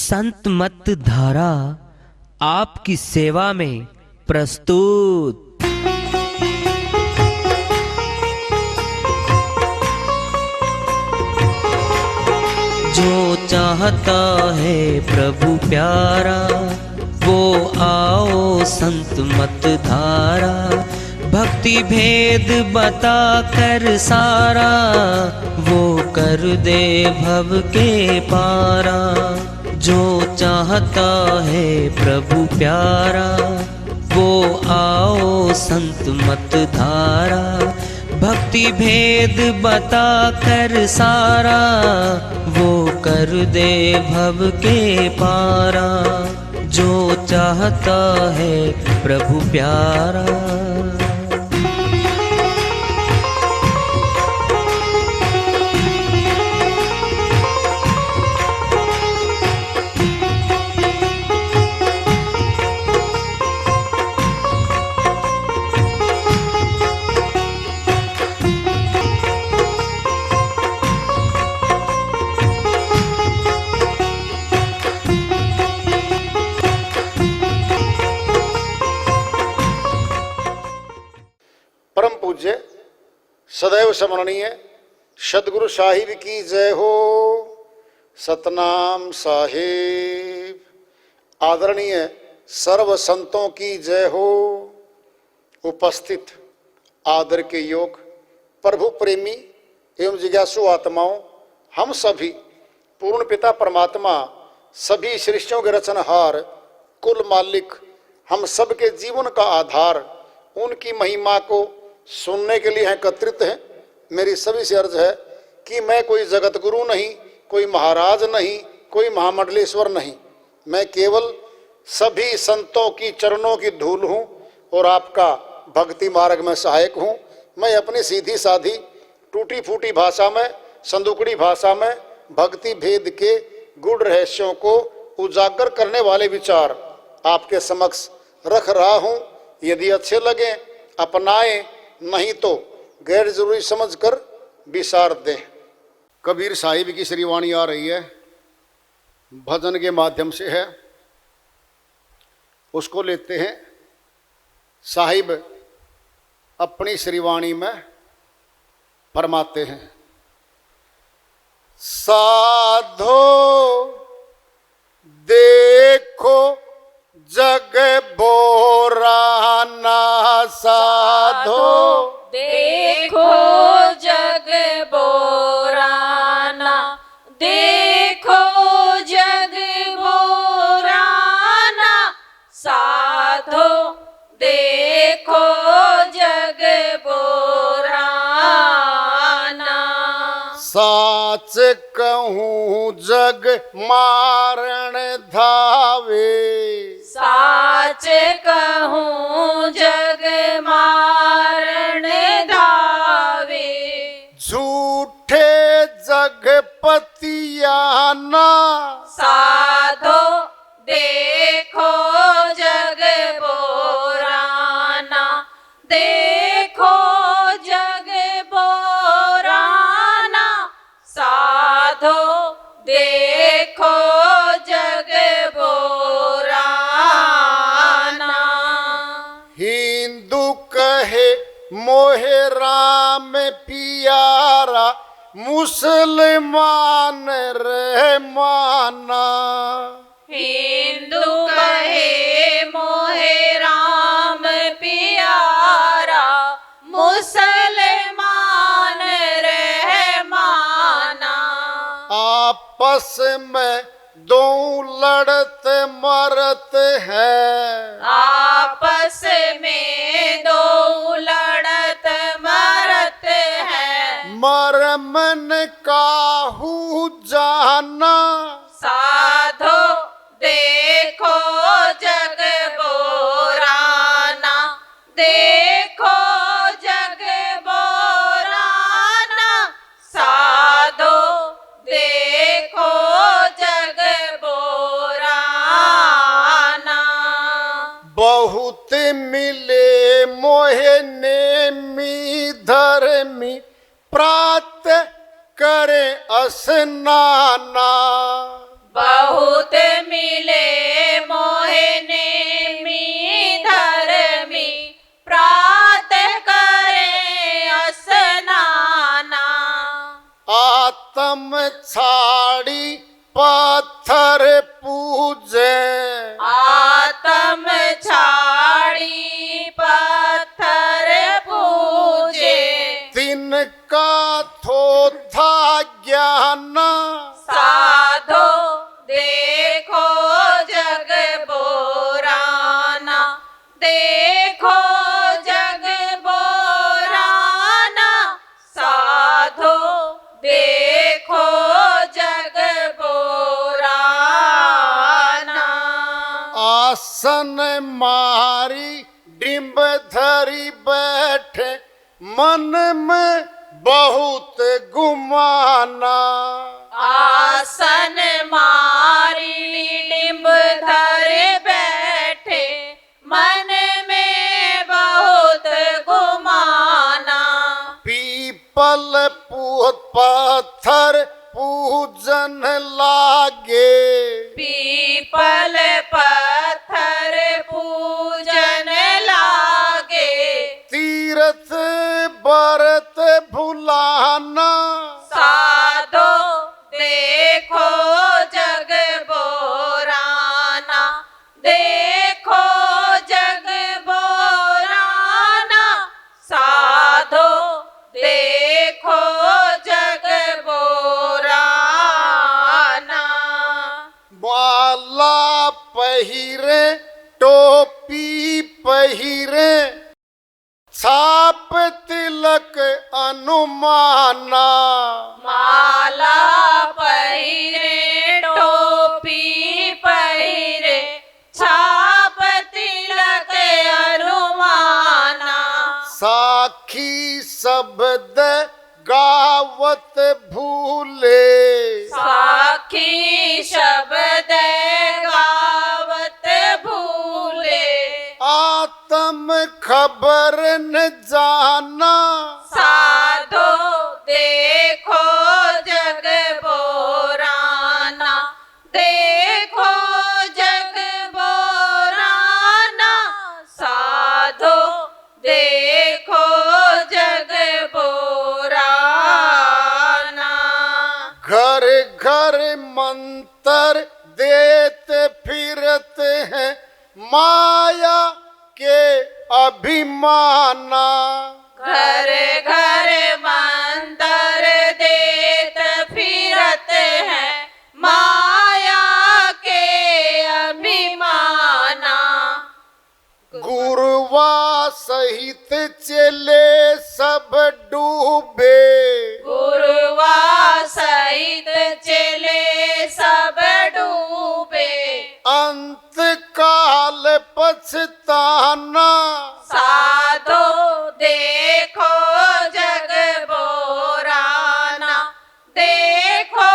संत मत धारा आपकी सेवा में प्रस्तुत। जो चाहता है प्रभु प्यारा वो आओ संत मत धारा। भक्ति भेद बता कर सारा वो कर दे भव के पारा। जो चाहता है प्रभु प्यारा वो आओ संत मत धारा। भक्ति भेद बता कर सारा वो कर दे भव के पारा। जो चाहता है प्रभु प्यारा। परम पूज्य सदैव स्मरणीय सदगुरु साहिब की जय हो। सतनाम साहिब। आदरणीय सर्व संतों की जय हो। उपस्थित आदर के योग प्रभु प्रेमी एवं जिज्ञासु आत्माओं, हम सभी पूर्ण पिता परमात्मा सभी सृष्टियों के रचनहार कुल मालिक हम सबके जीवन का आधार उनकी महिमा को सुनने के लिए एकत्रित हैं। मेरी सभी से अर्ज है कि मैं कोई जगत गुरु नहीं, कोई महाराज नहीं, कोई महामंडलेश्वर नहीं। मैं केवल सभी संतों की चरणों की धूल हूँ और आपका भक्ति मार्ग में सहायक हूँ। मैं अपनी सीधी साधी टूटी फूटी भाषा में, संदुकड़ी भाषा में भक्ति भेद के गूढ़ रहस्यों को उजागर करने वाले विचार आपके समक्ष रख रहा हूँ। यदि अच्छे लगे अपनाएं, नहीं तो गैर जरूरी समझकर विसार दें। कबीर साहिब की श्रीवाणी आ रही है, भजन के माध्यम से है, उसको लेते हैं। साहिब अपनी श्रीवाणी में फरमाते हैं, साधो देखो जग बोराना। साधो देखो जग बोराना। देखो जग बोराना। साधो देखो जग बोराना। साच कहूँ जग मारण धावे। साच कहूँ जग मारण धावे। झूठे जगपतियाना। साधो देखो जग बोराना। देखो जग बोराना। साधो देखो जग बोराना। हिंदू कहे मोहे राम पियारा, मुसलमान रे माना। हिंदू कहे मोहे राम पियारा, मुसलमान रहमाना। आपस में दो लड़त मरत हैं। आपस में दो लड़त मरत हैं। मरमन काहू जाना। साधो देखो जग बोराना। देखो जग बोराना। साधो देखो जग बोराना। बहुत मिले मोहे नेमी धर्मी, प्रात करे स्नाना। बहुत मिले मोहे नेमी धर्मी प्रात करे असनाना आत्म छाड़ी पत्थर पूजे आत्म छाड़ी पत्थर पूजे तिनका थोथा ज्ञान साधो देखो जग बोराना देखो जग बोराना साधो देखो जग बोराना आसन मारी डिम्ब धरी बैठे मन में बहुत गुमाना आसन मारी डिम्ब धर बैठे मन में बहुत गुमाना पीपल पत्थर पूजन लागे पीपल पत्थर पूजन लागे तीर्थ बरत भुलाना साधो देखो जग बोराना देखो जग बोराना साधो देखो जग बोराना माला पहिरे टोपी पहिरे छाप तिलक अनुमाना माला पहिरे टोपी पहिरे छाप तिलक अनुमाना साखी शब्द गावत भूले साखी शब्द गावत भूले आत्म खबर न जाना साधो देखो जग बोराना देखो जग बोराना साधो देखो जग बोराना घर घर मंत्र देते फिरते हैं माया के अभिमाना घर घर मंतर देत फिरत हैं माया के अभिमाना गुरुवा सहित चले सब डूबे गुरुवा सहित चले सब डूबे अंत काल पछताना साधो देखो जग बोराना देखो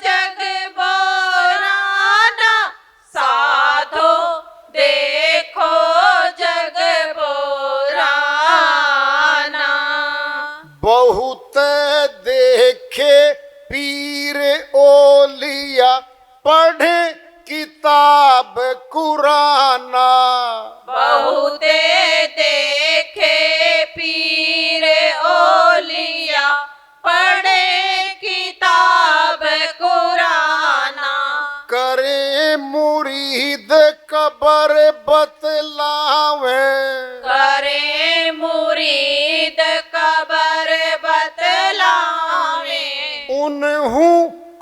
जग बोराना साधो देखो जग बोराना बहुत देखे पीर ओलिया पढ़े किताब कुराना बहुते देखे पीर ओलिया पढ़े किताब कुराना करे मुरीद कबर बतलावे करे मुरीद कबर बतलावे उन्हू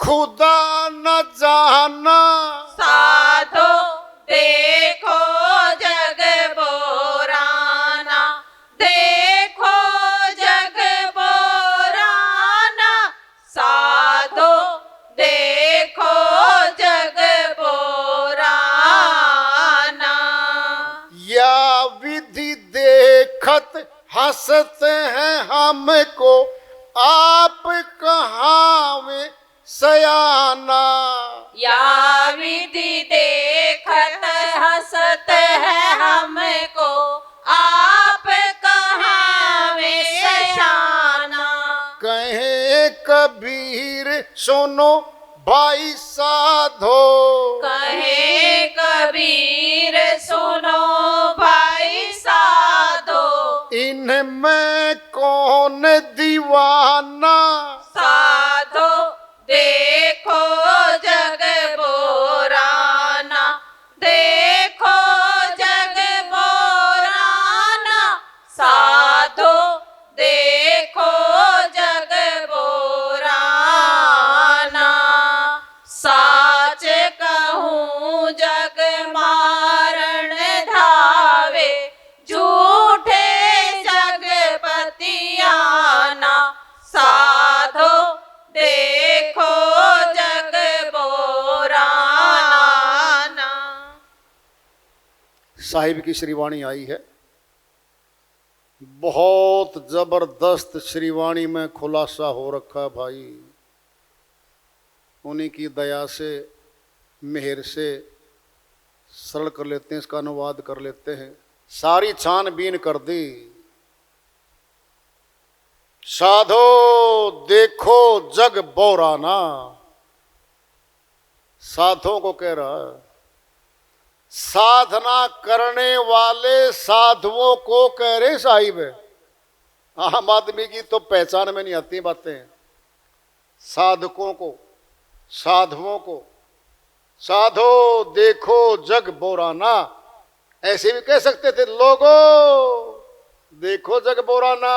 खुदा न जाना साधो देखो जग बोराना देखो जग बोराना साधो देखो जग बोराना या विधि देखत हंसते हैं हमको आप कहावे सयाना या विधि देखत हंसत है हमको आप कहाँ में सयाना कहे कबीर सुनो भाई साधो। कहे कबीर सुनो भाई साधो, इनमें कौन दीवाना, साधो देखो जग बोराना, देखो जग बोराना, साधो देखो जग बोराना। साच कहूँ जग मारण धावे, झूठे जगपतियाना, साधो देखो जग बोराना। साहिब की श्रीवाणी आई है, बहुत जबरदस्त श्रीवाणी में खुलासा हो रखा भाई। उन्हीं की दया से, मेहर से सरल कर लेते हैं, इसका अनुवाद कर लेते हैं। सारी छानबीन कर दी। साधो देखो जग बोराना, साधों को कह रहा है। साधना करने वाले साधुओं को कह रहे साहिब है। आम आदमी की तो पहचान में नहीं आती बातें। साधकों को, साधुओं को, साधो देखो जग बोराना, ऐसे भी कह सकते थे। लोगों देखो जग बोराना,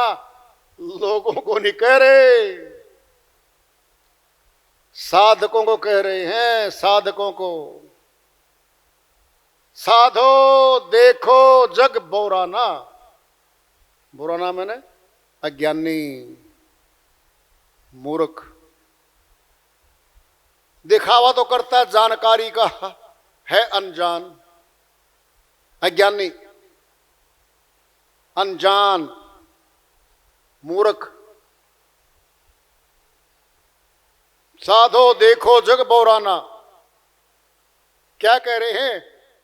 लोगों को नहीं कह रहे, साधकों को कह रहे हैं। साधकों को, साधो देखो जग बोराना। बोराना मैंने अज्ञानी, मूर्ख। दिखावा तो करता है जानकारी का, है अनजान। अज्ञानी, अनजान, मूर्ख। साधो देखो जग बोराना, क्या कह रहे हैं?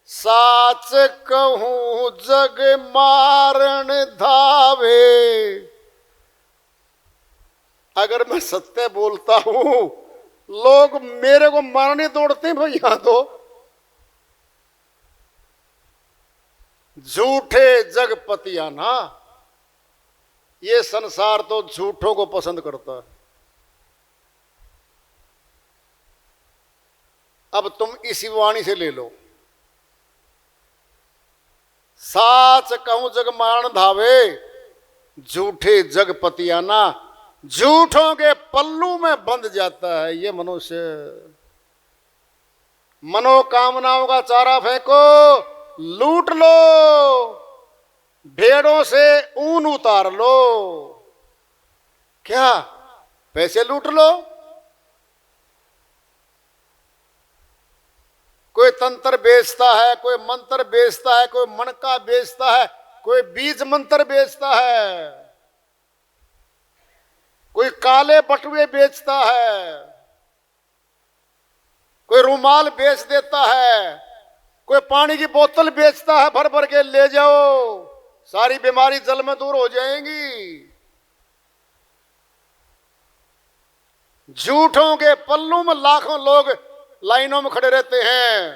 साच कहूं जग मारण धावे। अगर मैं सत्य बोलता हूं, लोग मेरे को मारने दौड़ते हैं भाई। यहां तो झूठे जगपतियाना, ये संसार तो झूठों को पसंद करता है। अब तुम इसी वाणी से ले लो। साच कहूं जग मारण धावे, झूठे जगपतियाना। झूठों के पल्लू में बंध जाता है ये मनुष्य। मनोकामनाओं का चारा फेंको, लूट लो, भेड़ों से ऊन उतार लो। क्या? पैसे लूट लो। कोई तंत्र बेचता है, कोई मंत्र बेचता है, कोई मणका बेचता है, कोई बीज मंत्र बेचता है, कोई काले बटुए बेचता है, कोई रुमाल बेच देता है, कोई पानी की बोतल बेचता है, भर भर के ले जाओ, सारी बीमारी जल में दूर हो जाएंगी। झूठों के पल्लू में लाखों लोग लाइनों में खड़े रहते हैं,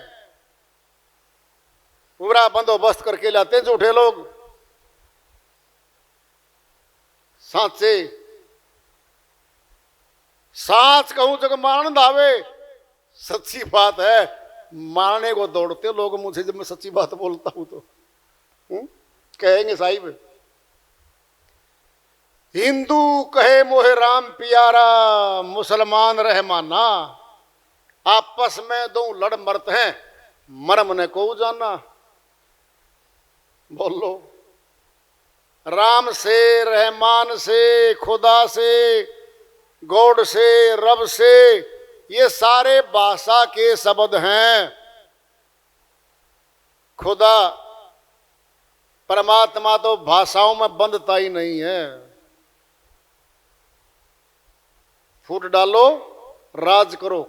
पूरा बंदोबस्त करके लाते हैं झूठे लोग। साचे साच कहूं जग मारण धावे, सच्ची बात है, मारने को दौड़ते लोग मुझे जब मैं सच्ची बात बोलता हूं तो। कहेंगे साहिब, हिंदू कहे मोहे राम प्यारा, मुसलमान रह माना, आपस में दो लड़ मरते हैं, मरम ने को जाना। बोलो, राम से, रहमान से, खुदा से, गॉड से, रब से, ये सारे भाषा के शब्द हैं। खुदा परमात्मा तो भाषाओं में बंधता ही नहीं है। फूट डालो, राज करो,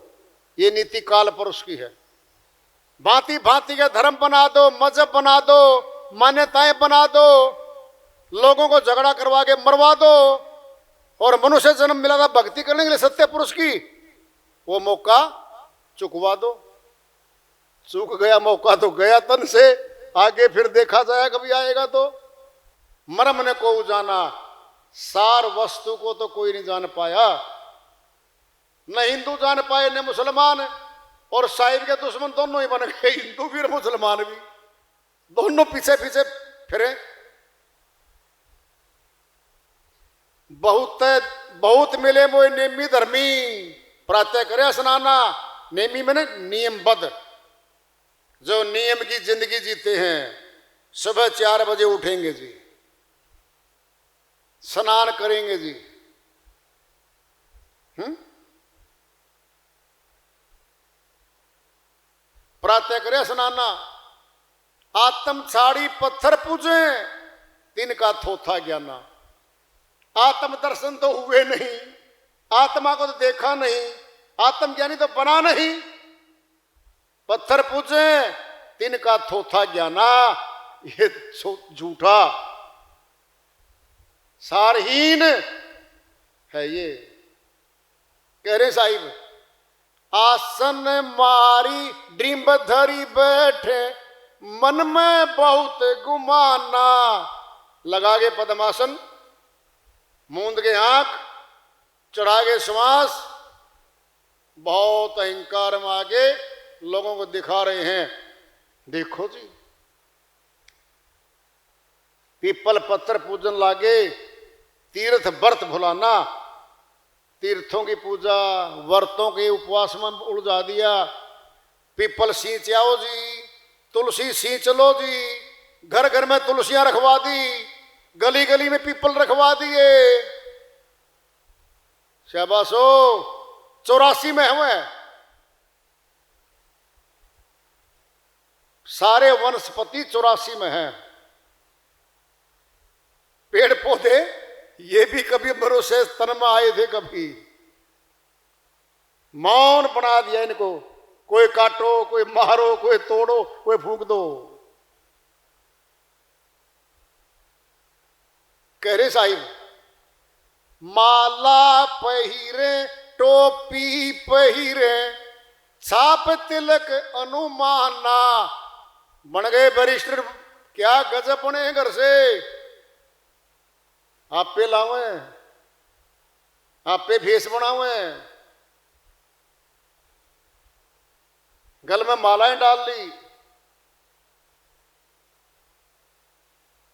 ये नीति काल पुरुष की है। भांति भांति के धर्म बना दो, मजहब बना दो, मान्यताएं बना दो, लोगों को झगड़ा करवा के मरवा दो, और मनुष्य जन्म मिला था भक्ति करने के लिए सत्य पुरुष की, वो मौका चुकवा दो। चूक गया मौका तो गया तन से, आगे फिर देखा जाए कभी आएगा तो। मर्म ने को जाना, सार वस्तु को तो कोई नहीं जान पाया। न हिंदू जान पाए न मुसलमान, और साहिब के दुश्मन दोनों ही बन गए, हिंदू भी और मुसलमान भी, दोनों पीछे पीछे फिरे। बहुत मिले मोए नेमी धर्मी, प्रातः करे स्नाना। नेमी मैंने नियमबद्ध, जो नियम की जिंदगी जीते हैं। सुबह 4 बजे उठेंगे जी, स्नान करेंगे जी, प्रातः करे स्नाना। आत्म छाड़ी पत्थर पूजे, तिनका थोथा ज्ञाना। आत्म दर्शन तो हुए नहीं, आत्मा को तो देखा नहीं, आत्मज्ञानी तो बना नहीं। पत्थर पूजे, तिनका थोथा ज्ञाना। ये झूठा सारहीन है ये। कह रहे साहिब, आसन मारी ड्रीम धरी बैठे, मन में बहुत गुमाना। लगा के पद्मासन, मूंद के आंख, चढ़ा के श्वास, बहुत अहंकार में आगे लोगों को दिखा रहे हैं। देखो जी, पीपल पत्थर पूजन लागे, तीर्थ व्रत भुलाना। तीर्थों की पूजा, व्रतों के उपवास में उलझा दिया। पीपल सींच आओ जी, तुलसी सींच लो जी, घर घर में तुलसियां रखवा दी, गली गली में पीपल रखवा दिए। शाबाशो, 84 में हुए सारे वनस्पति, 84 में हैं। पेड़ पौधे ये भी कभी भरोसे तन में आए थे, कभी मौन बना दिया इनको। कोई काटो, कोई मारो, कोई तोड़ो, कोई फूंक दो। कह रहे साहिब, माला पहिरे, टोपी पहिरे, छाप तिलक अनुमाना। बन गए बैरिस्टर, क्या गजब बने घर से। आप पे लावे, आप पे भेष बनावे, गल में मालाएं डाल ली,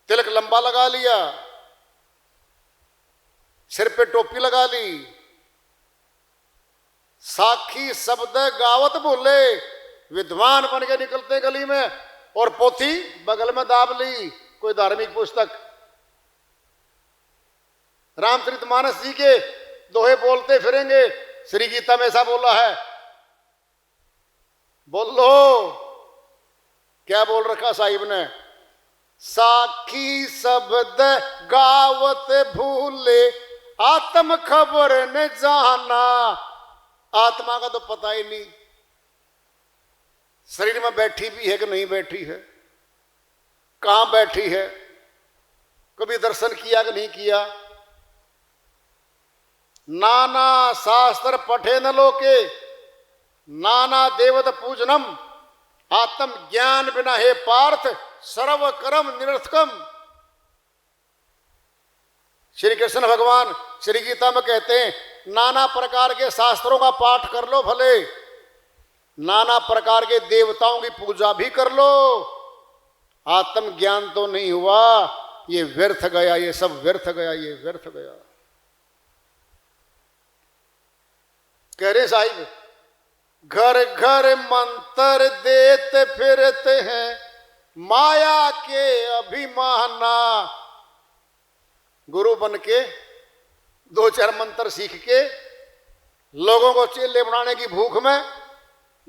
तिलक लंबा लगा लिया, सिर पे टोपी लगा ली, साखी शब्द गावत बोले, विद्वान बन के निकलते गली में, और पोथी बगल में दाब ली, कोई धार्मिक पुस्तक। रामचरितमानस जी के दोहे बोलते फिरेंगे, श्री गीता में ऐसा बोला है। बोल लो, क्या बोल रखा साहिब ने। साखी शब्द गावत भूले, आत्म खबर न जाना। आत्मा का तो पता ही नहीं, शरीर में बैठी भी है कि नहीं बैठी है, कहां बैठी है, कभी दर्शन किया कि नहीं किया। नाना शास्त्र पठे न लोके, नाना देवत पूजनम। आत्म ज्ञान बिना हे पार्थ, सर्व कर्म निरर्थकम। श्री कृष्ण भगवान श्री गीता में कहते हैं, नाना प्रकार के शास्त्रों का पाठ कर लो भले, नाना प्रकार के देवताओं की पूजा भी कर लो, आत्म ज्ञान तो नहीं हुआ, ये व्यर्थ गया, ये सब व्यर्थ गया, ये व्यर्थ गया। कह रहे साहिब, घर घर मंत्र देते फिरते हैं, माया के अभिमाना। गुरु बन के 2-4 मंत्र सीख के लोगों को चेले बनाने की भूख में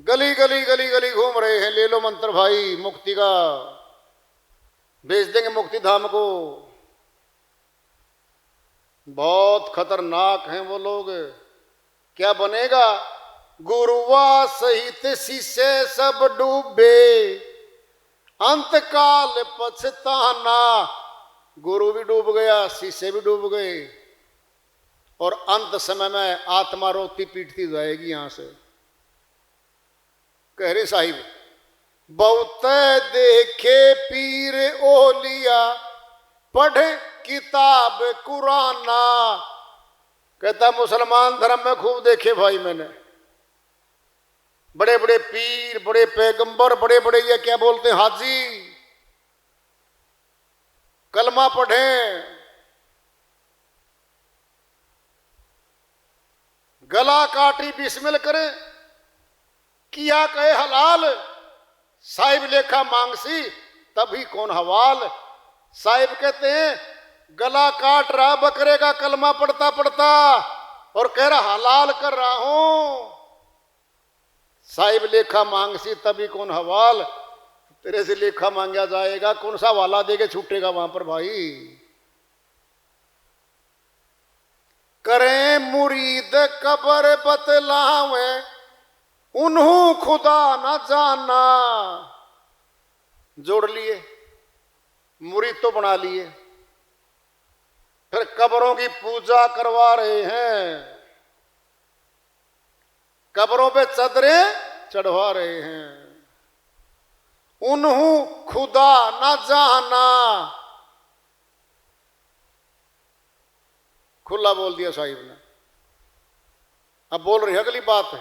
गली गली गली गली घूम रहे हैं। ले लो मंत्र भाई, मुक्ति का, भेज देंगे मुक्ति धाम को। बहुत खतरनाक हैं वो लोग। क्या बनेगा? गुरुवा सहित शिष्य सब डूबे, अंतकाल पछताना। गुरु भी डूब गया, शिष्य भी डूब गए, और अंत समय में आत्मा रोती पीटती जाएगी यहां से। कह रहे साहिब, बहुत देखे पीर ओलिया, पढ़े किताब कुराना। कहता मुसलमान धर्म में खूब देखे भाई मैंने, बड़े बड़े पीर, बड़े पैगंबर, बड़े बड़े ये क्या बोलते हैं हाजी, कलमा पढ़े, गला काटी बिस्मिल करे, किया कहे हलाल, साहिब लेखा मांगसी तभी कौन हवाल। साहिब कहते हैं गला काट रहा बकरे का कलमा पढ़ता पढ़ता और कह रहा हलाल कर रहा हूं, साहिब लेखा मांगसी तभी कौन हवाल। तेरे से लेखा मांगा जाएगा, कौन सा वाला देके छूटेगा वहां पर भाई। करें मुरीद कबर बतलावे, उन्हों खुदा न जाना। जोड़ लिए, मुरीद तो बना लिए, फिर कब्रों की पूजा करवा रहे हैं, कब्रों पे चदरें चढ़वा रहे हैं। उन्हों खुदा न जाना, खुला बोल दिया साहिब ने। अब बोल रहे हैं अगली बात है,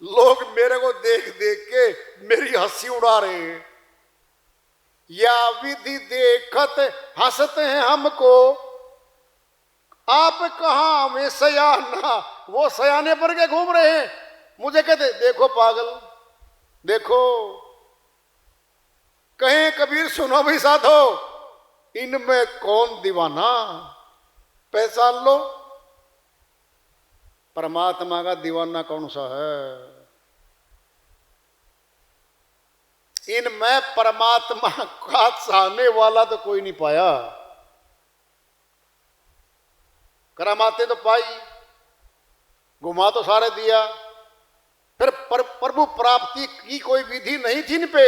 लोग मेरे को देख देख के मेरी हंसी उड़ा रहे हैं, या विधि देखत हंसते हैं हमको, आप कहां में सयाना। वो सयाने पर के घूम रहे हैं, मुझे कहते देखो पागल देखो। कहें कबीर सुनो भी साधो, इनमें कौन दीवाना, पहचान लो परमात्मा का दीवाना कौन सा है। इनमें परमात्मा का चाहने वाला तो कोई नहीं पाया। करामाते तो पाई, घुमा तो सारे दिया, फिर प्रभु प्राप्ति की कोई विधि नहीं थी इन पे,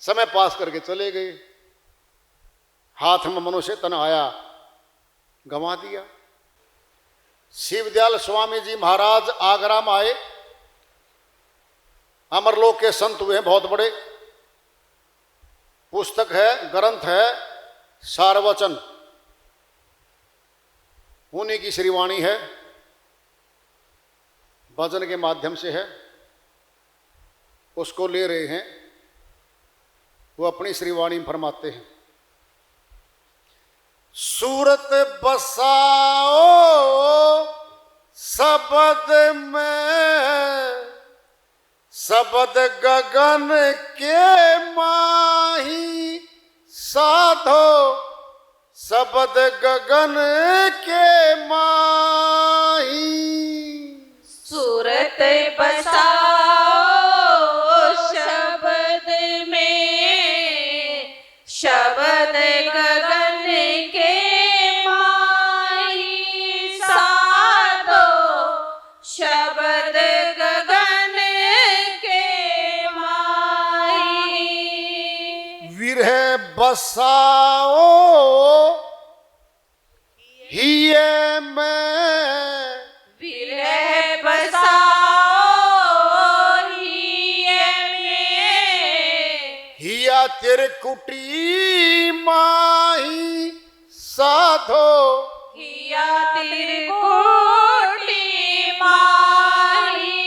समय पास करके चले गए। हाथ में मनुष्य तन आया, गंवा दिया। शिवदयाल स्वामी जी महाराज आगरा में आए, अमरलोक के संत हुए हैं बहुत बड़े, पुस्तक है, ग्रंथ है सारवचन, उन्हीं की श्रीवाणी है, भजन के माध्यम से है, उसको ले रहे हैं। वो अपनी श्रीवाणी में फरमाते हैं, सूरत बसाओ शब्द में, शब्द गगन के माही साधो, शब्द गगन के माही। सूरत बसाओ शब्द में, शब्द गगन के माही साधो, शब्द गगन के माही। विरह बसाओ हिये में, विरह बसाओ हिये में, हिया तेरे कुटी माही साधो, हिया त्रिकुटी माही।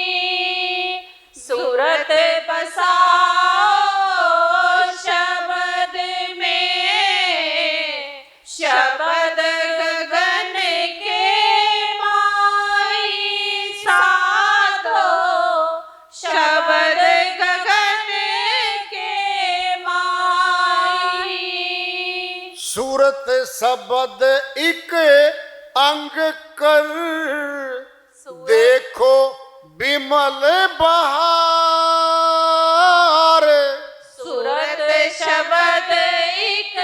सूरत बसाओ शब्द में, शब्द गगन के माही साधो, शब्द गगन के माही। सूरत शब्द एक अंग कर, देखो बिमल बहार। सूरत शब्द एक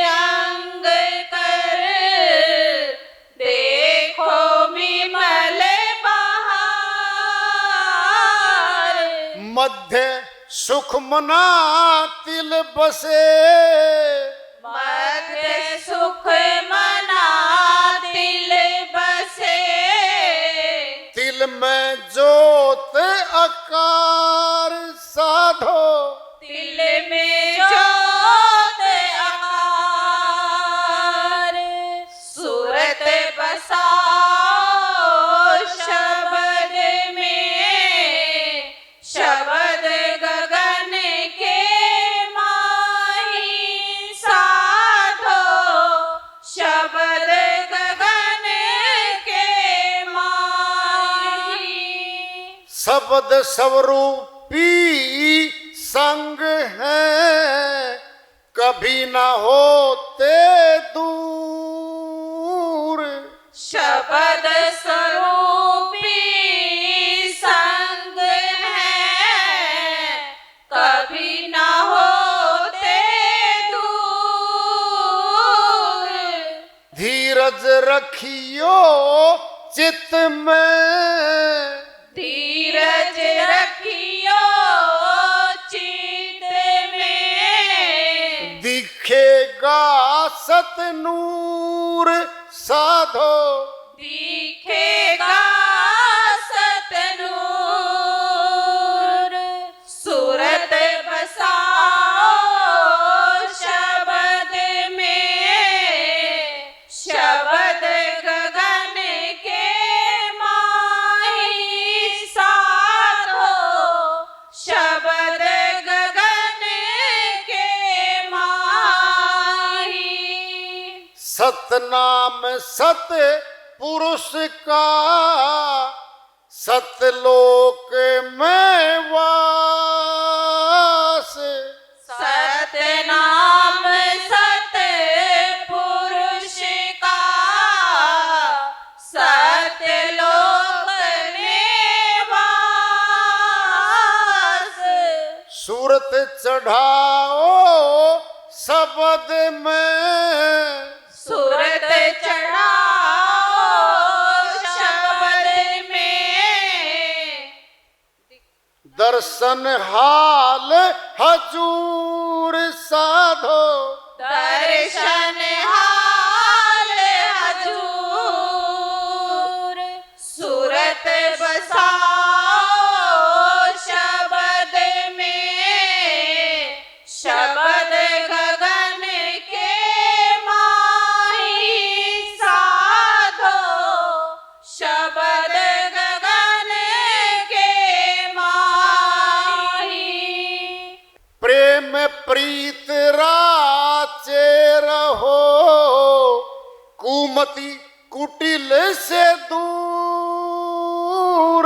अंग कर, देखो विमल बहार। मध्य सुख मना तिल बसे, मध्य सुख मना दिल में जोत आकार साधो, दिल में जोत आकार, सूरत बसाओ शब्द में, शब्द गगन के माही साधो, शब्द गगन के माही। शब्द स्वरूपी संग है, कभी ना होते दूर। शब्द स्वरूपी संग है, कभी ना होते दूर। धीरज रखियो चित्त में, धीरज रखियो चित्त में, दिखेगा सतनूर साधो, दिखेगा सतनूर। सूरत बसाओ शब्द में, शब्द गगन के माही साधो, शब्द गगन के माही। सतनाम सत पुरुष का, सतलोक में वास। सतनाम सत पुरुष का, सतलोक में वास। सूरत चढ़ाओ शब्द में, सूरत चढ़ाओ शब्द में, दर्शन हाल हजूर साधो, दर्शन हाल हजूर। सूरत बसाओ शब्द में, शब्द गगन के माही साधो, शब्द गगन के माही। प्रेम प्रीत राचे रहो, कुमति कुटिल से दूर।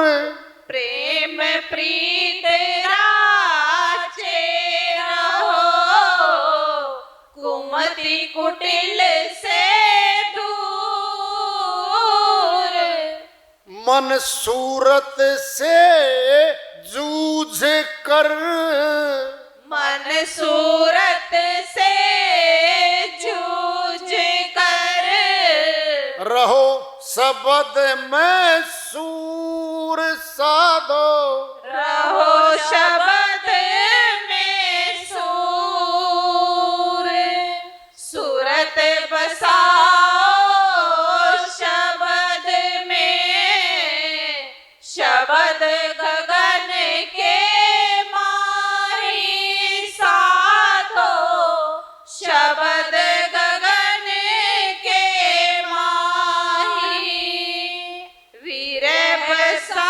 प्रेम प्रीत राचे रहो, कुमति कुटिल से दूर। मन सूरत से जूझ कर, मन सूरत से जूझ कर, रहो शब्द में सूर साधो, रहो शब्द में सूर। सूरत बसाओ शब्द में, शब्द गगन के माही साधो, शब्द गगन के माही। वीर बसाओ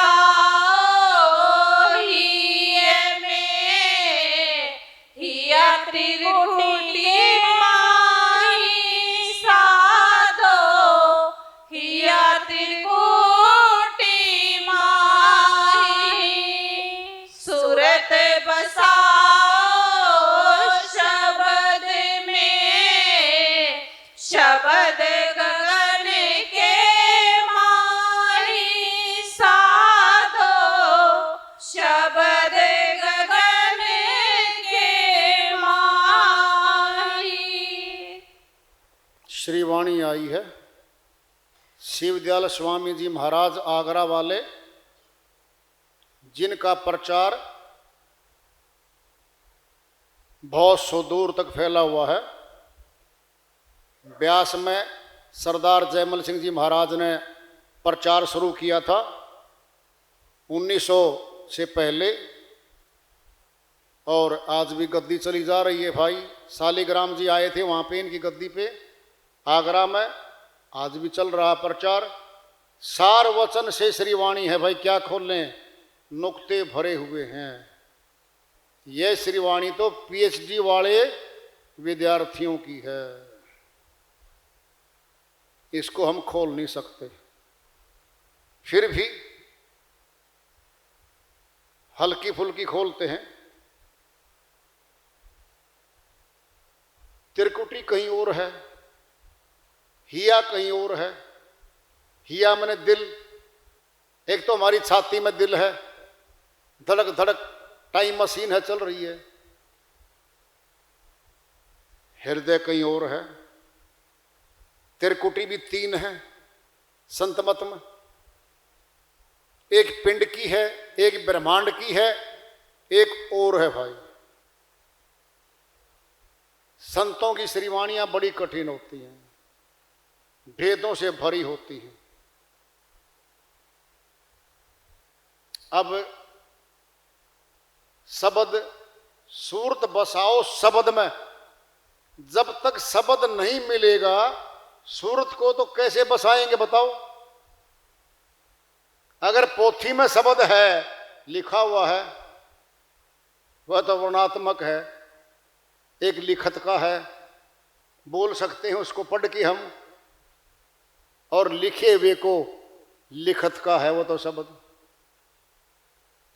हिय में, हिया त्रिकुटी माही साधो, हिया त्रिकुटी माही। सूरत बसाओ शब्द में, शब्द गगन के माही साधो, शब्द गगन के माही। श्री वाणी आई है शिवदयाल स्वामी जी महाराज आगरा वाले, जिनका प्रचार बहुत सुदूर तक फैला हुआ है। ब्यास में सरदार जयमल सिंह जी महाराज ने प्रचार शुरू किया था 1900 से पहले, और आज भी गद्दी चली जा रही है भाई। शालिग्राम जी आए थे वहाँ पे इनकी गद्दी पे आगरा में, आज भी चल रहा प्रचार। सार वचन से श्रीवाणी है भाई, क्या खोल लें, नुक्ते भरे हुए हैं। यह श्रीवाणी तो पीएचडी वाले विद्यार्थियों की है, इसको हम खोल नहीं सकते। फिर भी हल्की फुल्की खोलते हैं। त्रिकुटी कहीं और है, हिया कहीं और है। हिया मैंने दिल, एक तो हमारी छाती में दिल है, धड़क धड़क टाइम मशीन है चल रही है। हृदय कहीं और है। त्रिकुटी भी 3 है संत मत में, एक पिंड की है, एक ब्रह्मांड की है, एक और है भाई। संतों की श्रीवाणियां बड़ी कठिन होती हैं, भेदों से भरी होती हैं। अब शब्द सूरत बसाओ शब्द में, जब तक शब्द नहीं मिलेगा सूरत को तो कैसे बसाएंगे बताओ। अगर पोथी में शब्द है, लिखा हुआ है, वह तो वर्णात्मक है, एक लिखत का है, बोल सकते हैं उसको पढ़ के हम, और लिखे हुए को लिखत का है वो तो शब्द,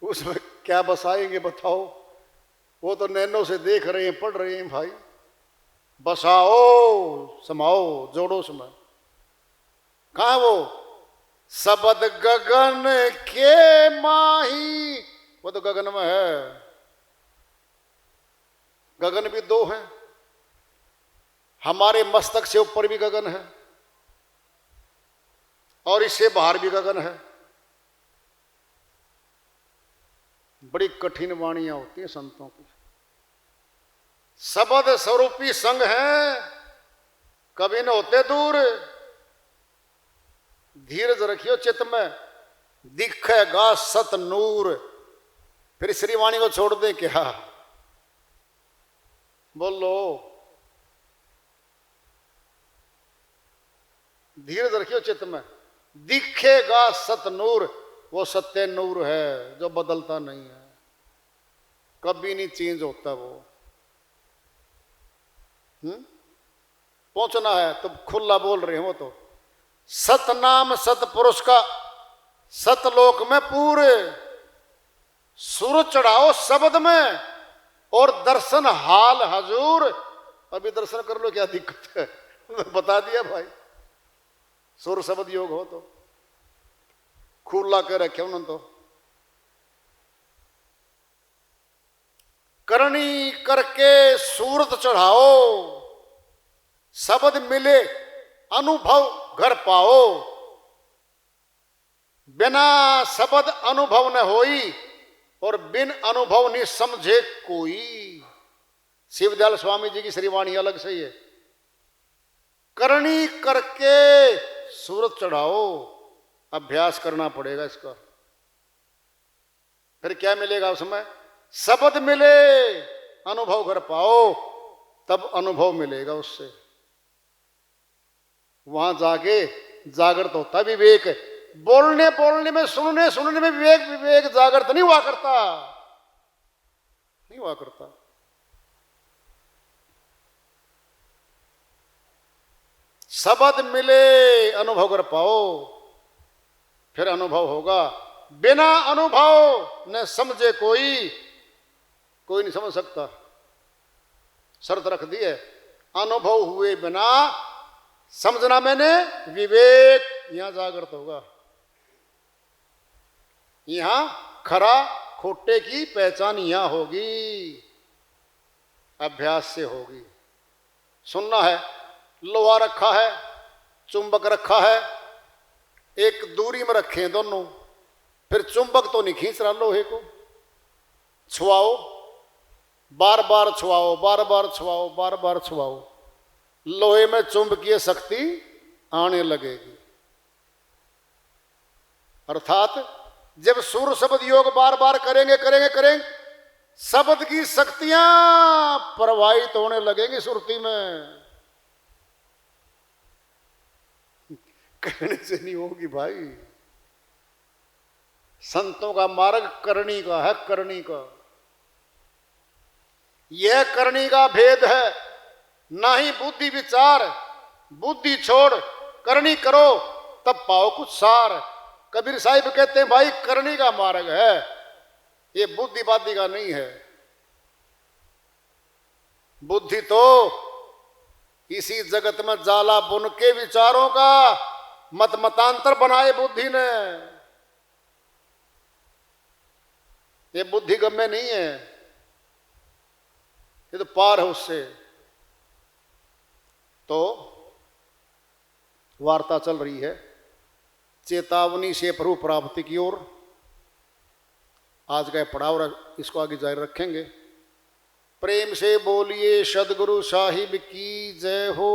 उसमें क्या बसाएंगे बताओ। वो तो नैनों से देख रहे हैं, पढ़ रहे हैं भाई। बसाओ समाओ जोड़ो समय, कहाँ वो शब्द गगन के माही, वो तो गगन में है। गगन भी 2 हैं, हमारे मस्तक से ऊपर भी गगन है और इससे बाहर भी गगन है। बड़ी कठिन वाणियां होती हैं संतों की। शब्द स्वरूपी संग है, कभी न होते दूर। धीरज रखियो चित्त में, दिखेगा सत नूर। फिर श्रीवाणी को छोड़ दे क्या, बोलो। धीरज रखियो चित्त में, दिखेगा सत नूर। वो सत्य नूर है जो बदलता नहीं है, कभी नहीं चेंज होता वो। पहुंचना है तो खुला बोल रहे हैं वो तो। सतनाम सतपुरुष का सतलोक में पूरे, सुर चढ़ाओ शब्द में और दर्शन हाल हजूर। अभी दर्शन कर लो, क्या दिक्कत है, बता दिया भाई। सुर शब्द योग हो तो खुला कर रखे उन्होंने तो। करनी करके सूरत चढ़ाओ, शब्द मिले अनुभव घर पाओ। बिना शब्द अनुभव न होई और बिन अनुभव नहीं समझे कोई। शिवदयाल स्वामी जी की श्रीवाणी अलग से ही है। करनी करके सूरत चढ़ाओ, अभ्यास करना पड़ेगा इसका। फिर क्या मिलेगा उसमें, शब्द मिले अनुभव कर पाओ, तब अनुभव मिलेगा उससे। वहां जाके जागृत होता विवेक। बोलने बोलने में, सुनने सुनने में विवेक विवेक जागृत नहीं हुआ करता, नहीं हुआ करता। शब्द मिले अनुभव कर पाओ, फिर अनुभव होगा। बिना अनुभव न समझे कोई, कोई नहीं समझ सकता। शर्त रख दी है, अनुभव हुए बिना समझना। मैंने विवेक यहां जागृत होगा। यहां खरा खोटे की पहचान यहां होगी, अभ्यास से होगी। सुनना है, लोहा रखा है, चुंबक रखा है, एक दूरी में रखे हैं दोनों, फिर चुंबक तो नहीं खींच रहा लोहे को। छुआओ, बार बार छुआओ, बार बार छुआओ, बार बार छुआओ, लोहे में चुंबकीय शक्ति आने लगेगी। अर्थात जब सुर शब्द योग बार बार करेंगे करेंगे करेंगे, शब्द की शक्तियां प्रवाहित होने लगेंगी सुरती में। कहने से नहीं होगी भाई। संतों का मार्ग करनी का है, करनी का। यह करनी का भेद है, ना ही बुद्धि विचार। बुद्धि छोड़ करनी करो तब पाओ कुछ सार। कबीर साहिब कहते हैं भाई करनी का मार्ग है, ये बुद्धिवादी का नहीं है। बुद्धि तो इसी जगत में जाला बुन के विचारों का मत मतांतर बनाए बुद्धि ने। ये बुद्धि गम्य नहीं है, ये तो पार है उससे। तो वार्ता चल रही है चेतावनी से प्रभु प्राप्ति की ओर। आज का पड़ाव इसको आगे जारी रखेंगे। प्रेम से बोलिए सदगुरु साहिब की जय हो।